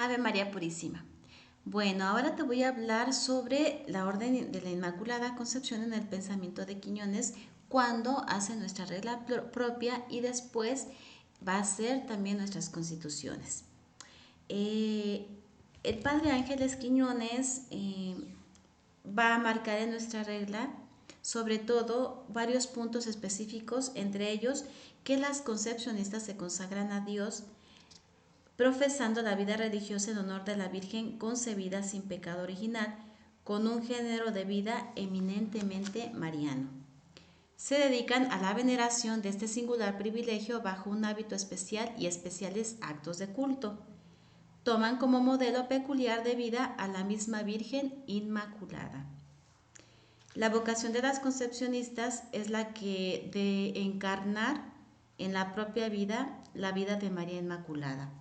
Ave María Purísima. Bueno, ahora te voy a hablar sobre la Orden de la Inmaculada Concepción en el pensamiento de Quiñones cuando hace nuestra regla propia y después va a ser también nuestras constituciones. Eh, el Padre Ángeles Quiñones va a marcar en nuestra regla sobre todo varios puntos específicos, entre ellos que las concepcionistas se consagran a Dios profesando la vida religiosa en honor de la Virgen concebida sin pecado original, con un género de vida eminentemente mariano. Se dedican a la veneración de este singular privilegio bajo un hábito especial y especiales actos de culto. Toman como modelo peculiar de vida a la misma Virgen Inmaculada. La vocación de las concepcionistas es la que de encarnar en la propia vida la vida de María Inmaculada.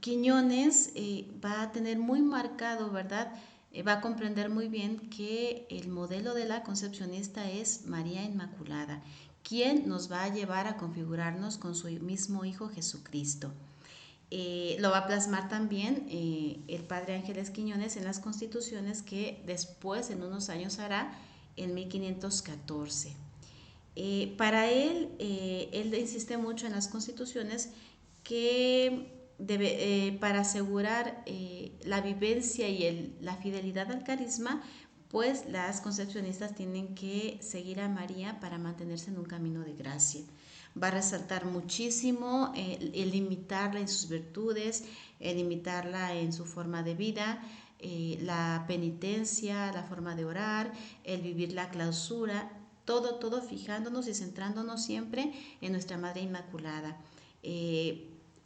Quiñones va a tener muy marcado, ¿verdad? Va a comprender muy bien que el modelo de la concepcionista es María Inmaculada, quien nos va a llevar a configurarnos con su mismo Hijo Jesucristo. Lo va a plasmar también el Padre Ángeles Quiñones en las constituciones que después, en unos años, hará en 1514. Para él insiste mucho en las constituciones que para asegurar la vivencia y la fidelidad al carisma, pues las concepcionistas tienen que seguir a María para mantenerse en un camino de gracia. Va a resaltar muchísimo el imitarla en sus virtudes, el imitarla en su forma de vida, la penitencia, la forma de orar, el vivir la clausura, todo fijándonos y centrándonos siempre en nuestra Madre Inmaculada.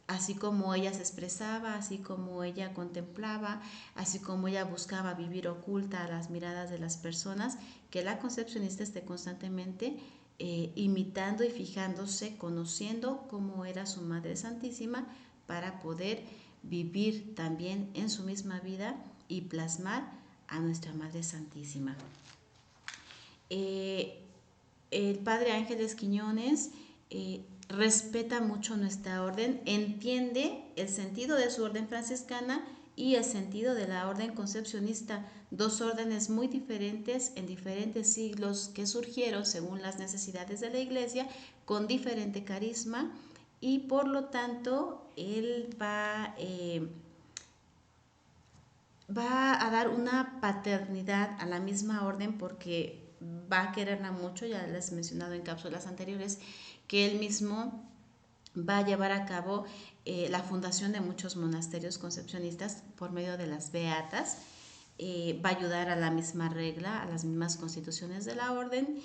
Así como ella se expresaba, así como ella contemplaba, así como ella buscaba vivir oculta a las miradas de las personas, que la concepcionista esté constantemente imitando y fijándose, conociendo cómo era su Madre Santísima para poder vivir también en su misma vida y plasmar a nuestra Madre Santísima. El Padre Ángeles Quiñones respeta mucho nuestra orden, entiende el sentido de su orden franciscana y el sentido de la orden concepcionista, dos órdenes muy diferentes en diferentes siglos que surgieron según las necesidades de la Iglesia, con diferente carisma, y por lo tanto él va a dar una paternidad a la misma orden porque va a quererla mucho, ya les he mencionado en cápsulas anteriores, que él mismo va a llevar a cabo la fundación de muchos monasterios concepcionistas por medio de las beatas, va a ayudar a la misma regla, a las mismas constituciones de la orden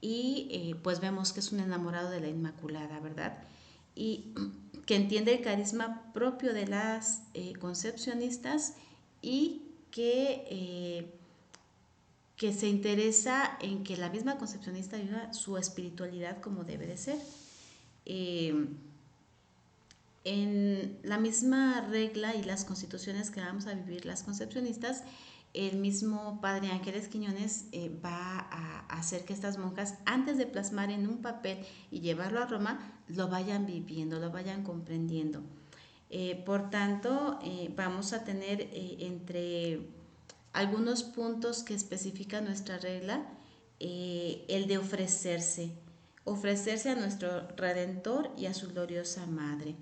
y pues vemos que es un enamorado de la Inmaculada, ¿verdad? Y que entiende el carisma propio de las concepcionistas y que se interesa en que la misma concepcionista viva su espiritualidad como debe de ser. En la misma regla y las constituciones que vamos a vivir las concepcionistas, el mismo Padre Ángeles Quiñones va a hacer que estas monjas, antes de plasmar en un papel y llevarlo a Roma, lo vayan viviendo, lo vayan comprendiendo. Por tanto, vamos a tener entre algunos puntos que especifica nuestra regla, el de ofrecerse a nuestro Redentor y a su gloriosa Madre.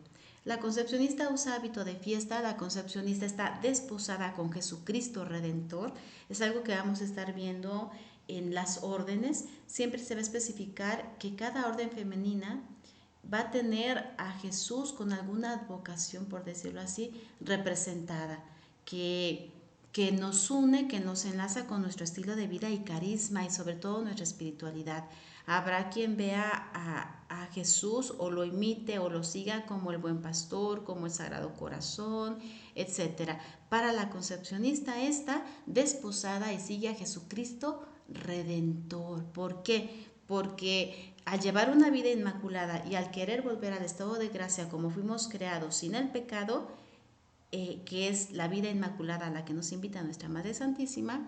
La concepcionista usa hábito de fiesta, la concepcionista está desposada con Jesucristo Redentor, es algo que vamos a estar viendo en las órdenes. Siempre se va a especificar que cada orden femenina va a tener a Jesús con alguna advocación, por decirlo así, representada, que nos une, que nos enlaza con nuestro estilo de vida y carisma y sobre todo nuestra espiritualidad. Habrá quien vea a Jesús o lo imite o lo siga como el buen pastor, como el Sagrado Corazón, etc. Para la concepcionista está desposada y sigue a Jesucristo Redentor. ¿Por qué? Porque al llevar una vida inmaculada y al querer volver al estado de gracia como fuimos creados sin el pecado, que es la vida inmaculada a la que nos invita nuestra Madre Santísima,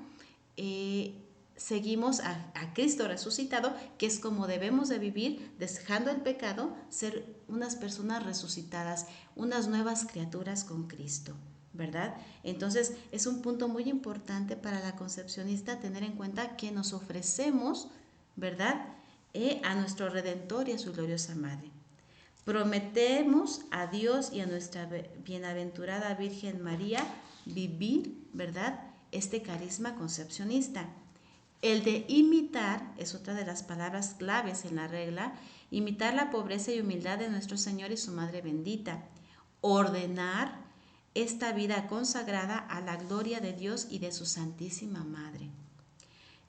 seguimos a Cristo resucitado, que es como debemos de vivir, dejando el pecado, ser unas personas resucitadas, unas nuevas criaturas con Cristo, ¿verdad? Entonces es un punto muy importante para la concepcionista tener en cuenta que nos ofrecemos, ¿verdad? A nuestro Redentor y a su gloriosa Madre. Prometemos a Dios y a nuestra bienaventurada Virgen María vivir, ¿verdad? Este carisma concepcionista. El de imitar es otra de las palabras claves en la regla, imitar la pobreza y humildad de nuestro Señor y su Madre bendita. Ordenar esta vida consagrada a la gloria de Dios y de su Santísima Madre.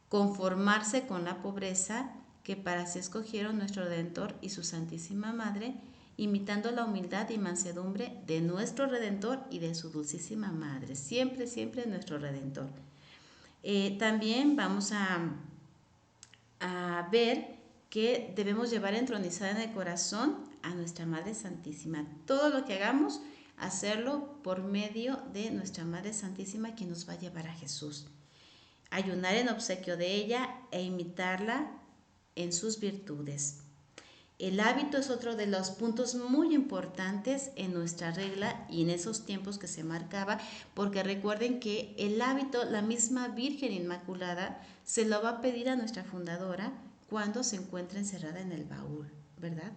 Conformarse con la pobreza que para sí escogieron nuestro Redentor y su Santísima Madre, imitando la humildad y mansedumbre de nuestro Redentor y de su Dulcísima Madre. Siempre, siempre nuestro Redentor. También vamos a ver que debemos llevar entronizada en el corazón a nuestra Madre Santísima. Todo lo que hagamos, hacerlo por medio de nuestra Madre Santísima, que nos va a llevar a Jesús. Ayunar en obsequio de ella e imitarla en sus virtudes. El hábito es otro de los puntos muy importantes en nuestra regla y en esos tiempos que se marcaba, porque recuerden que el hábito, la misma Virgen Inmaculada se lo va a pedir a nuestra fundadora cuando se encuentra encerrada en el baúl, ¿verdad?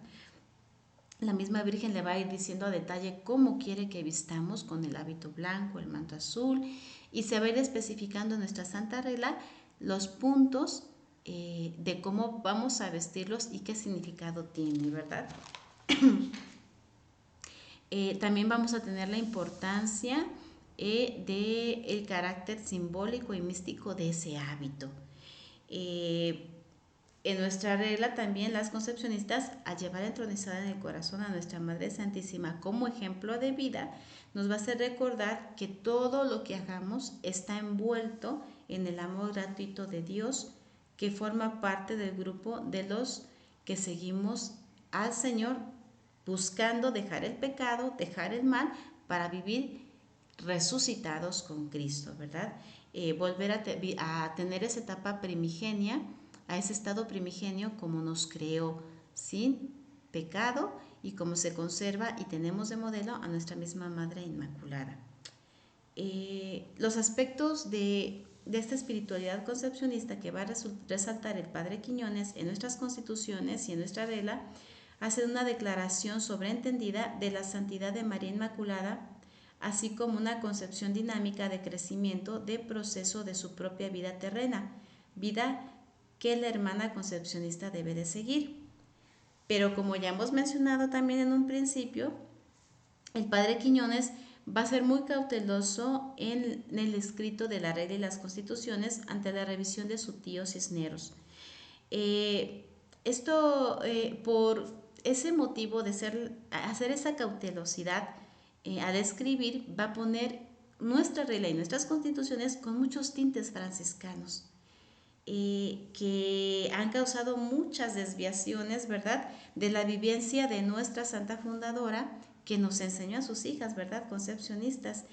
La misma Virgen le va a ir diciendo a detalle cómo quiere que vistamos, con el hábito blanco, el manto azul, y se va a ir especificando en nuestra Santa Regla los puntos de cómo vamos a vestirlos y qué significado tiene, ¿verdad? También vamos a tener la importancia del carácter simbólico y místico de ese hábito. En nuestra regla también las concepcionistas, al llevar entronizada en el corazón a nuestra Madre Santísima como ejemplo de vida, nos va a hacer recordar que todo lo que hagamos está envuelto en el amor gratuito de Dios, que forma parte del grupo de los que seguimos al Señor, buscando dejar el pecado, dejar el mal, para vivir resucitados con Cristo, ¿verdad? Volver a tener esa etapa primigenia, a ese estado primigenio como nos creó, sin pecado, y como se conserva y tenemos de modelo a nuestra misma Madre Inmaculada. Los aspectos de esta espiritualidad concepcionista que va a resaltar el Padre Quiñones en nuestras constituciones y en nuestra regla, hace una declaración sobreentendida de la santidad de María Inmaculada, así como una concepción dinámica de crecimiento de proceso de su propia vida terrena, vida que la hermana concepcionista debe de seguir. Pero como ya hemos mencionado también en un principio, el Padre Quiñones va a ser muy cauteloso en el escrito de la regla y las constituciones ante la revisión de su tío Cisneros. Por ese motivo de hacer esa cautelosidad al escribir, va a poner nuestra regla y nuestras constituciones con muchos tintes franciscanos, que han causado muchas desviaciones, ¿verdad?, de la vivencia de nuestra Santa Fundadora, que nos enseñó a sus hijas, ¿verdad?, concepcionistas.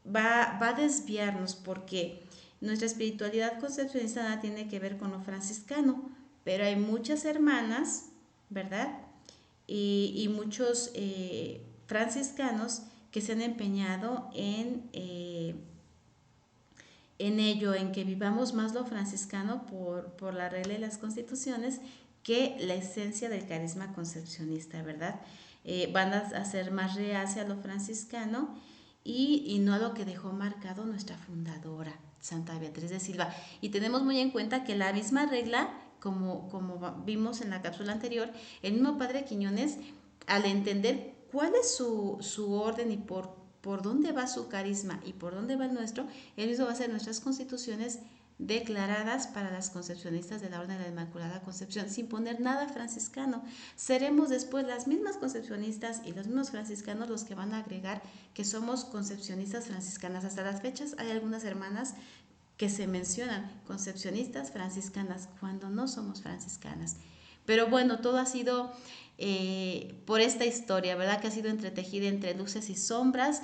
Va a desviarnos, porque nuestra espiritualidad concepcionista nada tiene que ver con lo franciscano, pero hay muchas hermanas, ¿verdad?, y muchos franciscanos que se han empeñado en ello, en que vivamos más lo franciscano por la regla y las constituciones, que la esencia del carisma concepcionista, ¿verdad? Van a ser más reacia a lo franciscano y no a lo que dejó marcado nuestra fundadora, Santa Beatriz de Silva. Y tenemos muy en cuenta que la misma regla, como vimos en la cápsula anterior, el mismo Padre Quiñones, al entender cuál es su orden y por dónde va su carisma y por dónde va el nuestro, él mismo va a hacer nuestras constituciones declaradas para las concepcionistas de la Orden de la Inmaculada Concepción, sin poner nada franciscano. Seremos después las mismas concepcionistas y los mismos franciscanos los que van a agregar que somos concepcionistas franciscanas. Hasta las fechas hay algunas hermanas que se mencionan concepcionistas franciscanas cuando no somos franciscanas. Pero bueno, todo ha sido por esta historia, ¿verdad?, que ha sido entretejida entre luces y sombras,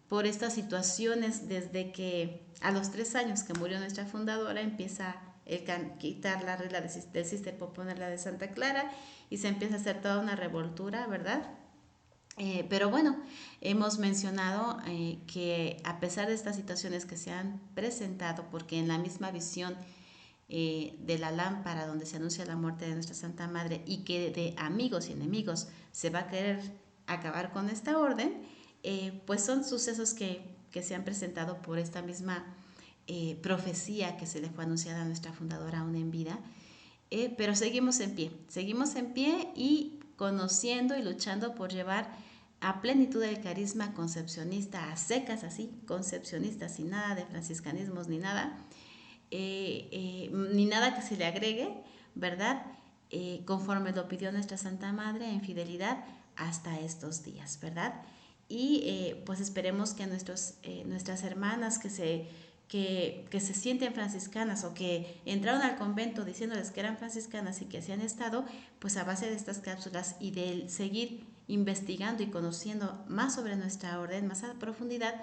por estas situaciones desde que a los 3 años que murió nuestra fundadora empieza el quitar la regla del Cister por ponerla de Santa Clara y se empieza a hacer toda una revoltura, ¿verdad? Pero bueno, hemos mencionado que a pesar de estas situaciones que se han presentado, porque en la misma visión de la lámpara donde se anuncia la muerte de nuestra Santa Madre y que de amigos y enemigos se va a querer acabar con esta orden, pues son sucesos que se han presentado por esta misma profecía que se le fue anunciada a nuestra fundadora aún en vida. Pero seguimos en pie y conociendo y luchando por llevar a plenitud el carisma concepcionista, a secas así, concepcionista, sin nada de franciscanismos ni nada que se le agregue, ¿verdad? Conforme lo pidió nuestra Santa Madre en fidelidad hasta estos días, ¿verdad? Y pues esperemos que nuestras hermanas que se sienten franciscanas o que entraron al convento diciéndoles que eran franciscanas y que así han estado, pues a base de estas cápsulas y de seguir investigando y conociendo más sobre nuestra orden, más a profundidad,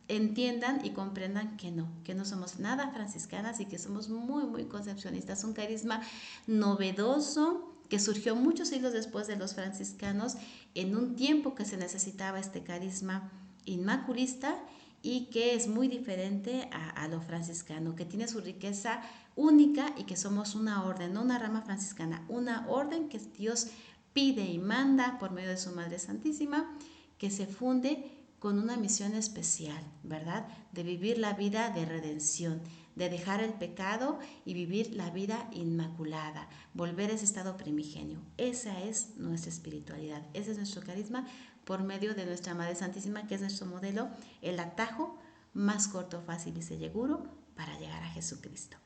entiendan y comprendan que no somos nada franciscanas y que somos muy, muy concepcionistas. Un carisma novedoso que surgió muchos siglos después de los franciscanos, en un tiempo que se necesitaba este carisma inmaculista y que es muy diferente a lo franciscano, que tiene su riqueza única y que somos una orden, no una rama franciscana, una orden que Dios pide y manda por medio de su Madre Santísima, que se funde con una misión especial, ¿verdad? De vivir la vida de redención, de dejar el pecado y vivir la vida inmaculada, volver a ese estado primigenio. Esa es nuestra espiritualidad, ese es nuestro carisma por medio de nuestra Madre Santísima, que es nuestro modelo, el atajo más corto, fácil y seguro para llegar a Jesucristo.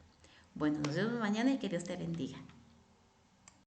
Bueno, nos vemos mañana y que Dios te bendiga.